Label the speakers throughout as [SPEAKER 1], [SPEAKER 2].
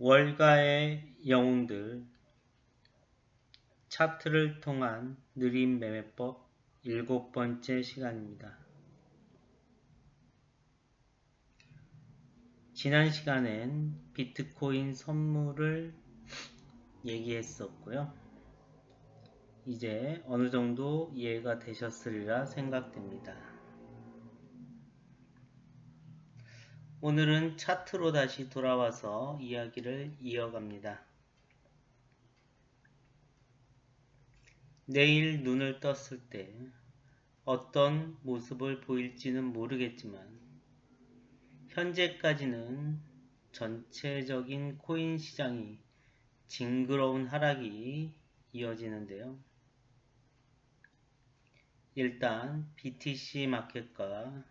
[SPEAKER 1] 월가의 영웅들 차트를 통한 느린 매매법 7번째 시간입니다. 지난 시간엔 비트코인 선물을 얘기했었고요. 이제 어느 정도 이해가 되셨으리라 생각됩니다. 오늘은 차트로 다시 돌아와서 이야기를 이어갑니다. 내일 눈을 떴을 때 어떤 모습을 보일지는 모르겠지만 현재까지는 전체적인 코인 시장이 징그러운 하락이 이어지는데요. 일단 BTC 마켓과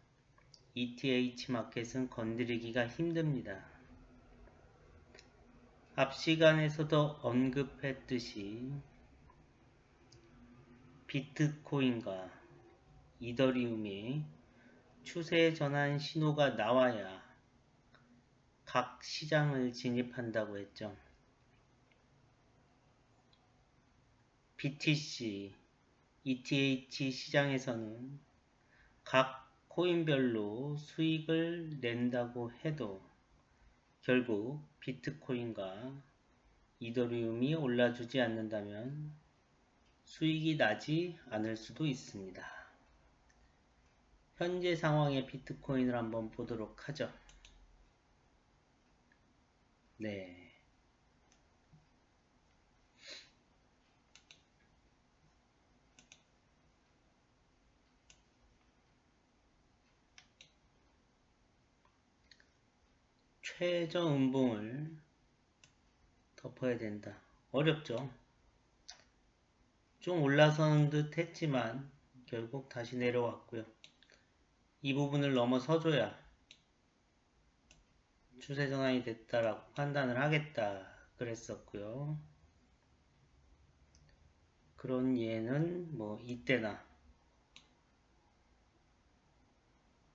[SPEAKER 1] ETH 마켓은 건드리기가 힘듭니다. 앞 시간에서도 언급했듯이 비트코인과 이더리움의 추세 전환 신호가 나와야 각 시장을 진입한다고 했죠. BTC, ETH 시장에서는 각 코인별로 수익을 낸다고 해도 결국 비트코인과 이더리움이 올라주지 않는다면 수익이 나지 않을 수도 있습니다. 현재 상황의 비트코인을 한번 보도록 하죠. 네. 최저 음봉을 덮어야 된다. 어렵죠. 좀 올라서는 듯 했지만 결국 다시 내려왔고요. 이 부분을 넘어서줘야 추세 전환이 됐다라고 판단을 하겠다 그랬었고요. 그런 예는 뭐 이때나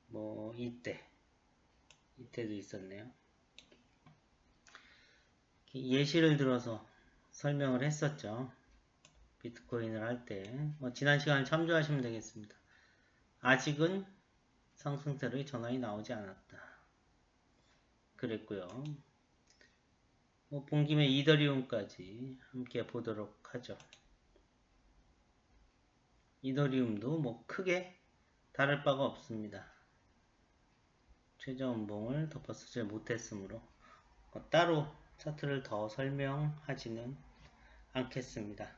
[SPEAKER 1] 뭐 이때도 있었네요. 예시를 들어서 설명을 했었죠. 비트코인을 할 때 지난 시간을 참조하시면 되겠습니다. 아직은 상승세로의 전환이 나오지 않았다 그랬고요. 본 김에 이더리움까지 함께 보도록 하죠. 이더리움도 크게 다를 바가 없습니다. 최저 음봉을 덮어쓰지 못했으므로 따로 차트를 더 설명하지는 않겠습니다.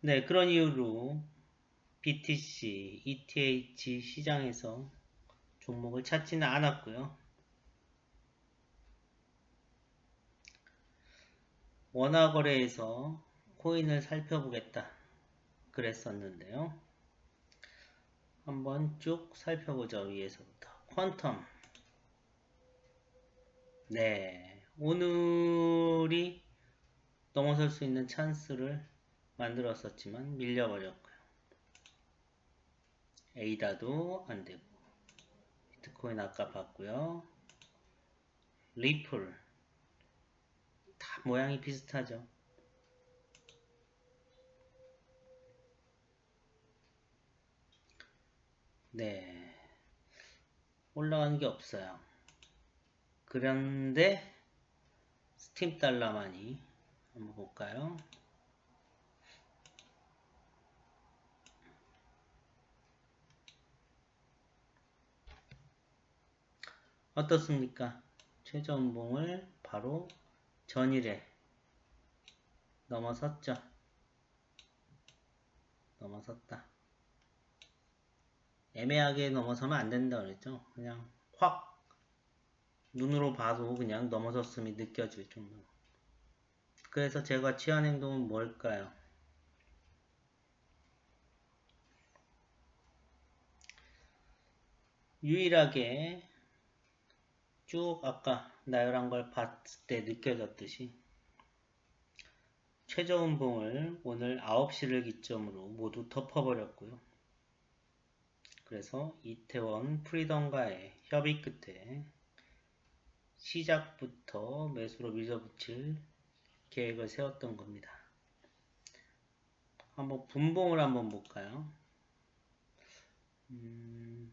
[SPEAKER 1] 네, 그런 이유로 BTC, ETH 시장에서 종목을 찾지는 않았고요. 원화거래에서 코인을 살펴보겠다 그랬었는데요. 한번 쭉 살펴보죠. 위에서부터 퀀텀. 네, 오늘이 넘어설 수 있는 찬스를 만들었었지만 밀려버렸고요. 에이다도 안되고 비트코인 아까 봤고요. 리플 다 모양이 비슷하죠. 네, 올라가는 게 없어요. 그런데 스팀 달러만이 한번 볼까요? 어떻습니까? 최저 음봉을 바로 전일에 넘어섰죠. 넘어섰다. 애매하게 넘어서면 안 된다 그랬죠. 그냥 확 눈으로 봐도 그냥 넘어섰음이 느껴질 정도로. 그래서 제가 취한 행동은 뭘까요? 유일하게 쭉 아까 나열한 걸 봤을 때 느껴졌듯이 최저 음봉을 오늘 9시를 기점으로 모두 덮어버렸고요. 그래서 이태원 프리덤과의 협의 끝에 시작부터 매수로 밀어붙일 계획을 세웠던 겁니다. 한번 분봉을 한번 볼까요? 한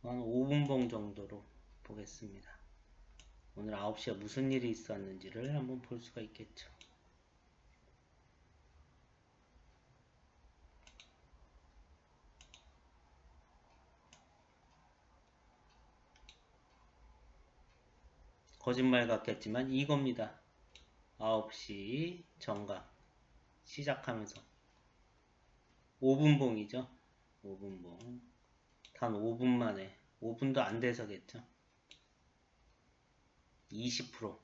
[SPEAKER 1] 5분봉 정도로 보겠습니다. 오늘 9시에 무슨 일이 있었는지를 한번 볼 수가 있겠죠. 거짓말 같겠지만 이겁니다. 9시 정각 시작하면서 5분봉이죠. 5분봉. 단 5분 만에 5분도 안 돼서겠죠. 20%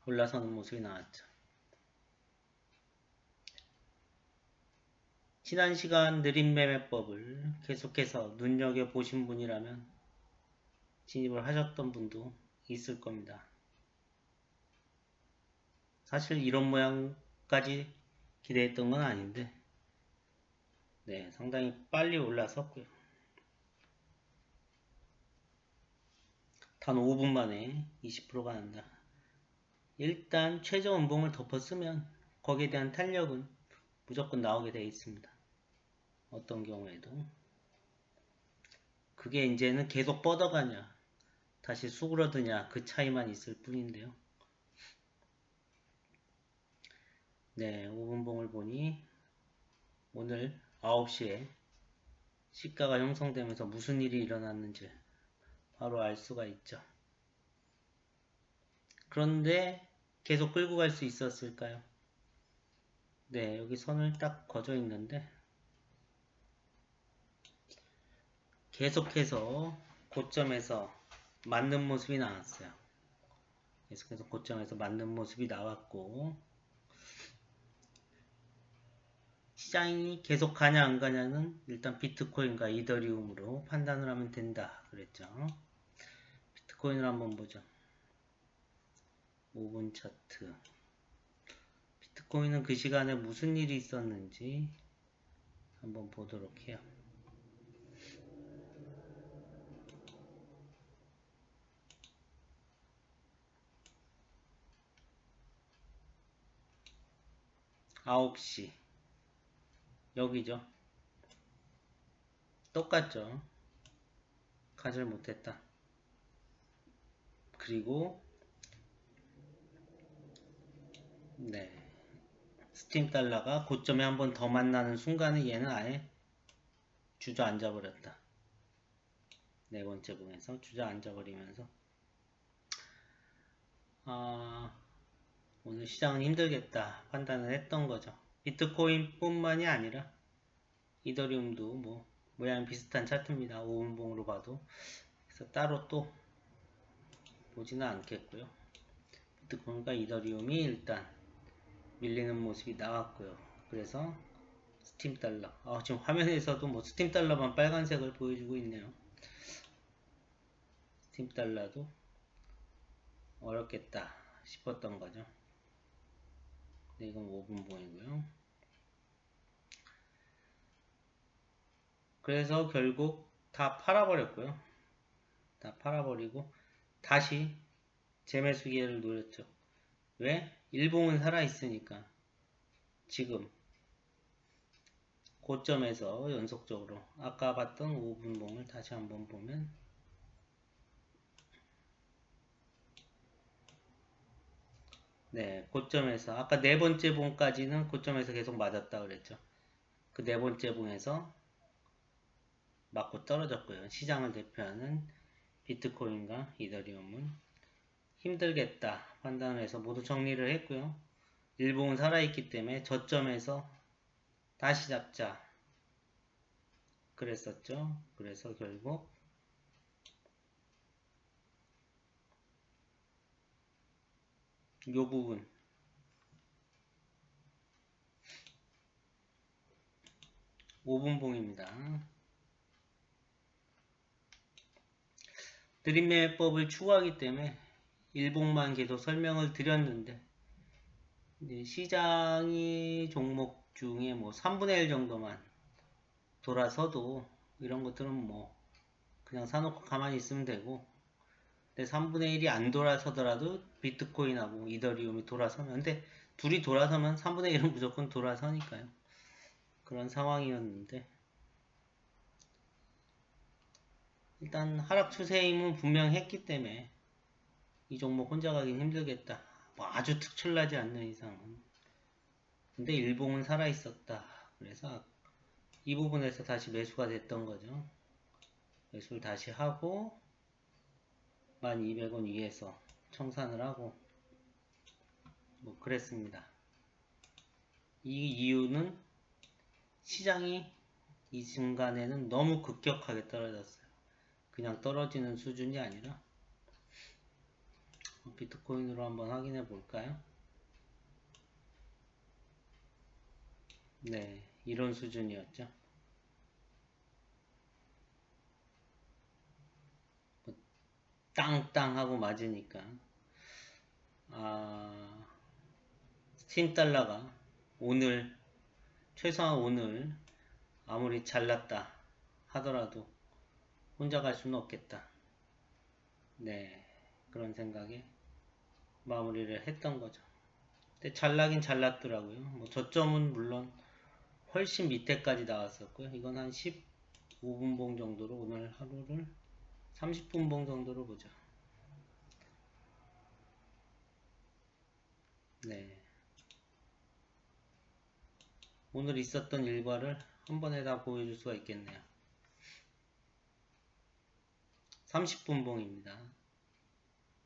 [SPEAKER 1] 올라서는 모습이 나왔죠. 지난 시간 느린 매매법을 계속해서 눈여겨보신 분이라면 진입을 하셨던 분도 있을 겁니다. 사실 이런 모양까지 기대했던 건 아닌데 네, 상당히 빨리 올라섰고요. 단 5분 만에 20%가 난다. 일단 최저 음봉을 덮었으면 거기에 대한 탄력은 무조건 나오게 되어 있습니다. 어떤 경우에도 그게 이제는 계속 뻗어가냐 다시 수그러드냐 그 차이만 있을 뿐인데요. 네, 5분봉을 보니 오늘 9시에 시가가 형성되면서 무슨 일이 일어났는지 바로 알 수가 있죠. 그런데 계속 끌고 갈 수 있었을까요? 네, 여기 선을 딱 그어져 있는데 계속해서 고점에서 맞는 모습이 나왔어요. 계속해서 고점에서 맞는 모습이 나왔고 시장이 계속 가냐 안 가냐는 일단 비트코인과 이더리움으로 판단을 하면 된다 그랬죠. 비트코인을 한번 보죠. 5분 차트. 비트코인은 그 시간에 무슨 일이 있었는지 한번 보도록 해요. 아홉 시 여기죠. 똑같죠. 가질 못했다. 그리고 네, 스팀 달러가 고점에 한 번 더 만나는 순간에 얘는 아예 주저앉아 버렸다. 네 번째 봉에서 주저앉아 버리면서 오늘 시장은 힘들겠다 판단을 했던 거죠. 비트코인 뿐만이 아니라 이더리움도 뭐 모양 비슷한 차트입니다. 5분봉으로 봐도. 그래서 따로 또 보지는 않겠고요. 비트코인과 이더리움이 일단 밀리는 모습이 나왔고요. 그래서 스팀 달러. 지금 화면에서도 뭐 스팀 달러만 빨간색을 보여주고 있네요. 스팀 달러도 어렵겠다 싶었던 거죠. 네, 이건 5분봉이고요. 그래서 결국 다 팔아버렸고요. 다 팔아버리고 다시 재매수 기회를 노렸죠. 왜? 일봉은 살아있으니까 지금 고점에서 연속적으로 아까 봤던 5분봉을 다시 한번 보면 네, 고점에서 아까 네 번째 봉까지는 고점에서 계속 맞았다 그랬죠. 그 네 번째 봉에서 맞고 떨어졌고요. 시장을 대표하는 비트코인과 이더리움은 힘들겠다 판단을 해서 모두 정리를 했고요. 일봉은 살아있기 때문에 저점에서 다시 잡자 그랬었죠. 그래서 결국 이 부분 5분봉입니다. 드림매매법을 추구하기 때문에 일봉만 계속 설명을 드렸는데 시장이 종목 중에 뭐 3분의 1 정도만 돌아서도 이런 것들은 뭐 그냥 사놓고 가만히 있으면 되고, 근데 3분의 1이 안 돌아서더라도 비트코인하고 이더리움이 돌아서면, 근데 둘이 돌아서면 3분의 1은 무조건 돌아서니까요. 그런 상황이었는데, 일단 하락 추세임은 분명했기 때문에 이 종목 혼자 가긴 힘들겠다. 뭐 아주 특출나지 않는 이상은. 근데 일봉은 살아있었다. 그래서 이 부분에서 다시 매수가 됐던 거죠. 매수를 다시 하고 1200원 위에서 청산을 하고 뭐 그랬습니다. 이 이유는 시장이 이 순간에는 너무 급격하게 떨어졌어요. 그냥 떨어지는 수준이 아니라. 비트코인으로 한번 확인해 볼까요? 네, 이런 수준이었죠. 뭐 땅땅 하고 맞으니까 스팀 달러가 오늘, 최소한 오늘 아무리 잘났다 하더라도 혼자 갈 수는 없겠다. 네, 그런 생각에 마무리를 했던 거죠. 근데 잘나긴 잘났더라고요. 뭐 저점은 물론 훨씬 밑에까지 나왔었고요. 이건 한 15분봉 정도로 오늘 하루를 30분봉 정도로 보죠. 네, 오늘 있었던 일과를 한 번에 다 보여줄 수가 있겠네요. 30분봉입니다.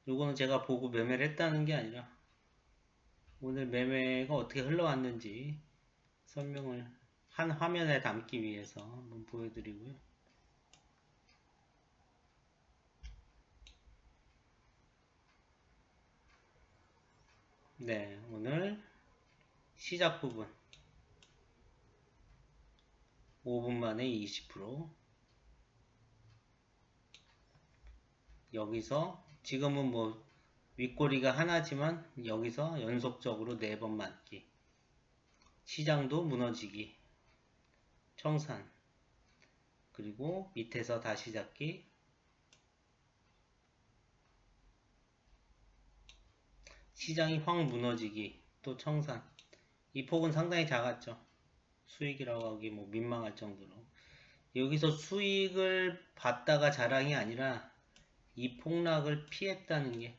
[SPEAKER 1] 요거는 제가 보고 매매를 했다는 게 아니라 오늘 매매가 어떻게 흘러왔는지 설명을 한 화면에 담기 위해서 한번 보여드리고요. 네, 오늘 시작 부분 5분 만에 20%. 여기서 지금은 뭐 윗꼬리가 하나지만 여기서 연속적으로 4번 맞기, 시장도 무너지기, 청산, 그리고 밑에서 다시 잡기, 시장이 확 무너지기, 또 청산. 이 폭은 상당히 작았죠. 수익이라고 하기 뭐 민망할 정도로. 여기서 수익을 봤다가 자랑이 아니라 이 폭락을 피했다는 게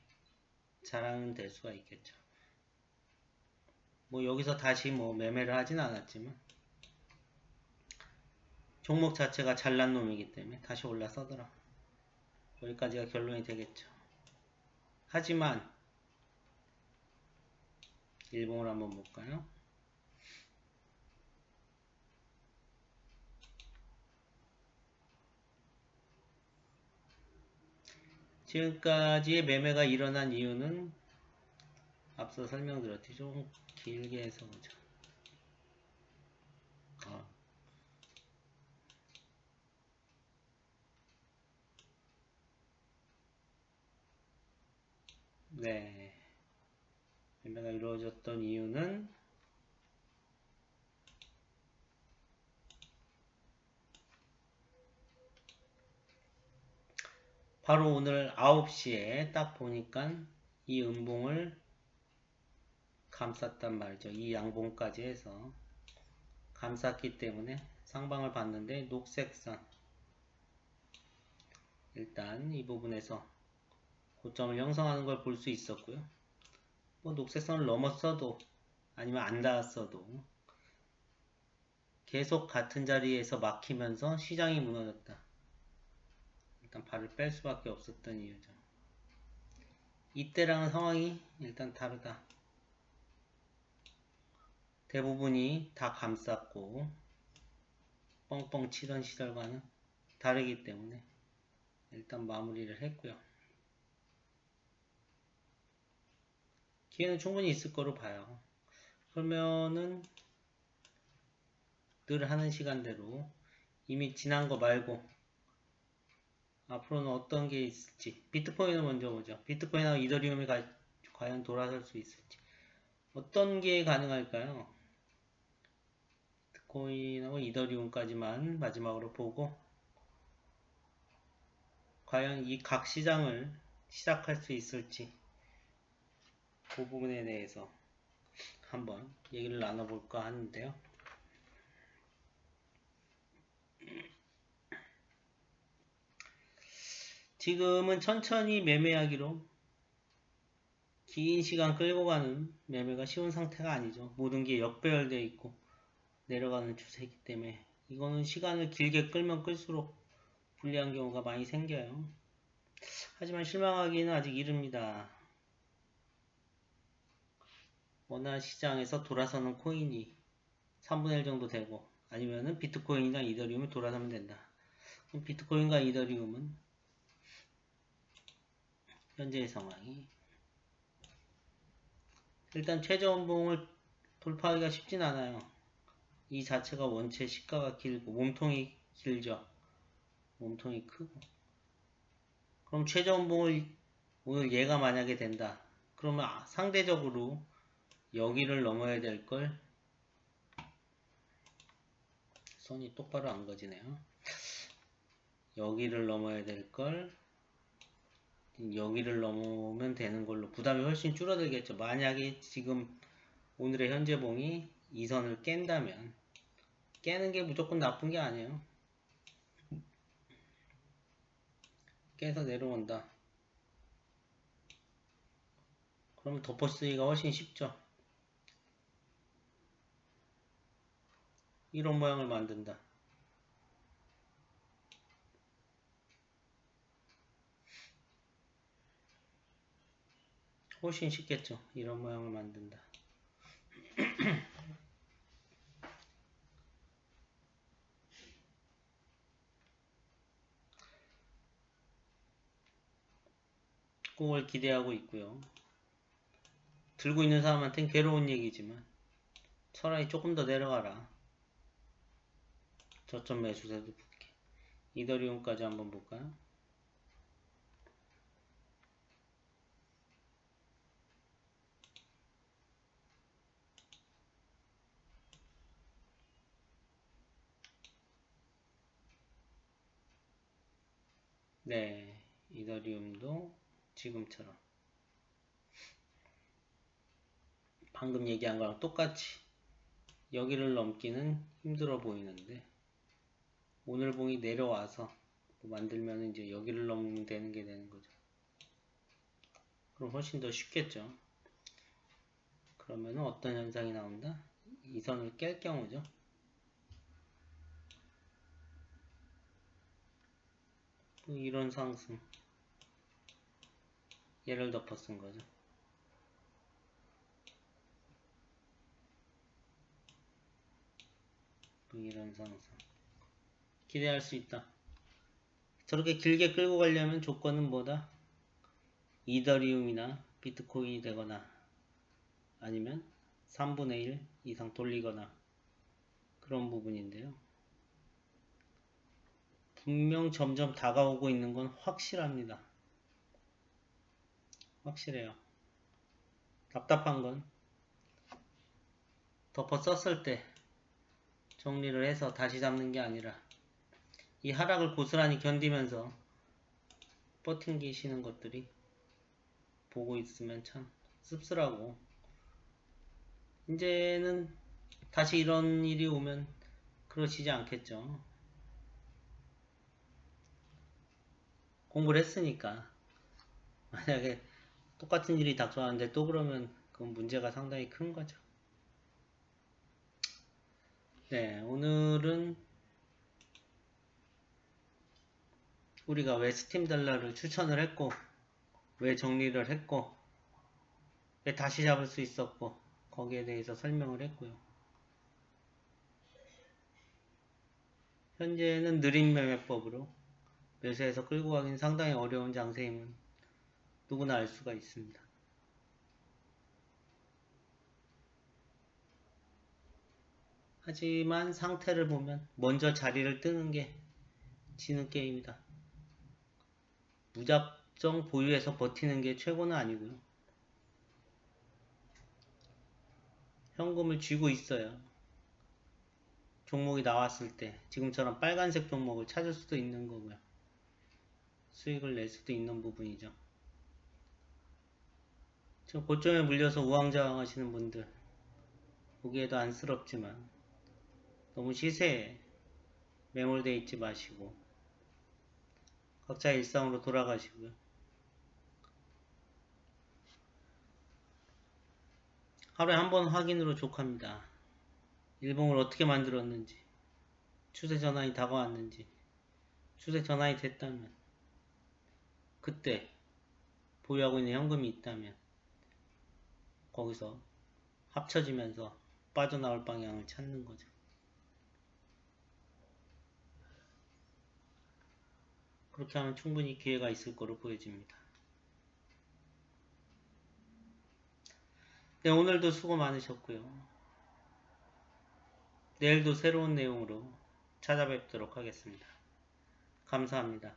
[SPEAKER 1] 자랑은 될 수가 있겠죠. 뭐 여기서 다시 뭐 매매를 하진 않았지만 종목 자체가 잘난 놈이기 때문에 다시 올라서더라. 여기까지가 결론이 되겠죠. 하지만 일봉을 한번 볼까요? 지금까지의 매매가 일어난 이유는 앞서 설명드렸듯이 좀 길게 해서 보죠. 네, 매매가 이루어졌던 이유는 바로 오늘 9시에 딱 보니까 이 음봉을 감쌌단 말이죠. 이 양봉까지 해서 감쌌기 때문에 상방을 봤는데 녹색선, 일단 이 부분에서 고점을 형성하는 걸 볼 수 있었고요. 뭐 녹색선을 넘었어도 아니면 안 닿았어도 계속 같은 자리에서 막히면서 시장이 무너졌다. 일단 발을 뺄 수밖에 없었던 이유죠. 이때랑은 상황이 일단 다르다. 대부분이 다 감쌌고 뻥뻥 치던 시절과는 다르기 때문에 일단 마무리를 했고요. 기회는 충분히 있을 거로 봐요. 그러면은 늘 하는 시간대로 이미 지난 거 말고 앞으로는 어떤 게 있을지, 비트코인을 먼저 보죠. 비트코인하고 이더리움이 과연 돌아설 수 있을지, 어떤 게 가능할까요? 비트코인하고 이더리움까지만 마지막으로 보고, 과연 이 각 시장을 시작할 수 있을지 그 부분에 대해서 한번 얘기를 나눠볼까 하는데요. 지금은 천천히 매매하기로 긴 시간 끌고 가는 매매가 쉬운 상태가 아니죠. 모든 게 역배열되어 있고 내려가는 추세이기 때문에 이거는 시간을 길게 끌면 끌수록 불리한 경우가 많이 생겨요. 하지만 실망하기는 아직 이릅니다. 원화 시장에서 돌아서는 코인이 3분의 1 정도 되고, 아니면은 비트코인이나 이더리움이 돌아서면 된다. 그럼 비트코인과 이더리움은 현재의 상황이 일단 최저원봉을 돌파하기가 쉽진 않아요. 이 자체가 원체 시가가 길고 몸통이 길죠. 몸통이 크고. 그럼 최저원봉을 오늘 얘가 만약에 된다. 그러면 상대적으로 여기를 넘어야 될 걸. 손이 똑바로 안 거지네요. 여기를 넘어야 될 걸 여기를 넘으면 되는 걸로 부담이 훨씬 줄어들겠죠. 만약에 지금 오늘의 현재봉이 이 선을 깬다면, 깨는 게 무조건 나쁜 게 아니에요. 깨서 내려온다. 그러면 덮어쓰기가 훨씬 쉽죠. 이런 모양을 만든다. 훨씬 쉽겠죠. 이런 모양을 만든다. 그걸 기대하고 있고요. 들고 있는 사람한테는 괴로운 얘기지만 차라리 조금 더 내려가라. 저점 매수세도 붙게. 이더리움까지 한번 볼까요? 네, 이더리움도 지금처럼 방금 얘기한 거랑 똑같이 여기를 넘기는 힘들어 보이는데, 오늘 봉이 내려와서 만들면 이제 여기를 넘으면 되는 게 되는 거죠. 그럼 훨씬 더 쉽겠죠. 그러면 어떤 현상이 나온다? 이 선을 깰 경우죠. 이런 상승, 얘를 덮어 쓴 거죠. 이런 상승 기대할 수 있다. 저렇게 길게 끌고 가려면 조건은 뭐다? 이더리움이나 비트코인이 되거나 아니면 3분의 1 이상 돌리거나 그런 부분인데요. 분명 점점 다가오고 있는 건 확실합니다. 확실해요. 답답한 건 덮어 썼을 때 정리를 해서 다시 잡는 게 아니라 이 하락을 고스란히 견디면서 버팅기시는 것들이 보고 있으면 참 씁쓸하고, 이제는 다시 이런 일이 오면 그러시지 않겠죠. 공부를 했으니까. 만약에 똑같은 일이 닥쳐왔는데 또 그러면 그건 문제가 상당히 큰 거죠. 네, 오늘은 우리가 왜 스팀 달러를 추천을 했고, 왜 정리를 했고, 왜 다시 잡을 수 있었고, 거기에 대해서 설명을 했고요. 현재는 느린 매매법으로 매수해서 끌고 가기는 상당히 어려운 장세임은 누구나 알 수가 있습니다. 하지만 상태를 보면 먼저 자리를 뜨는 게 지는 게임이다. 무작정 보유해서 버티는 게 최고는 아니고요. 현금을 쥐고 있어야 종목이 나왔을 때 지금처럼 빨간색 종목을 찾을 수도 있는 거고요. 수익을 낼 수도 있는 부분이죠. 지금 고점에 물려서 우왕좌왕 하시는 분들 보기에도 안쓰럽지만 너무 시세에 매몰되어 있지 마시고 각자 일상으로 돌아가시고요. 하루에 한 번 확인으로 족합니다. 일봉을 어떻게 만들었는지, 추세 전환이 다가왔는지, 추세 전환이 됐다면, 그때 보유하고 있는 현금이 있다면 거기서 합쳐지면서 빠져나올 방향을 찾는 거죠. 그렇게 하면 충분히 기회가 있을 거로 보여집니다. 네, 오늘도 수고 많으셨고요. 내일도 새로운 내용으로 찾아뵙도록 하겠습니다. 감사합니다.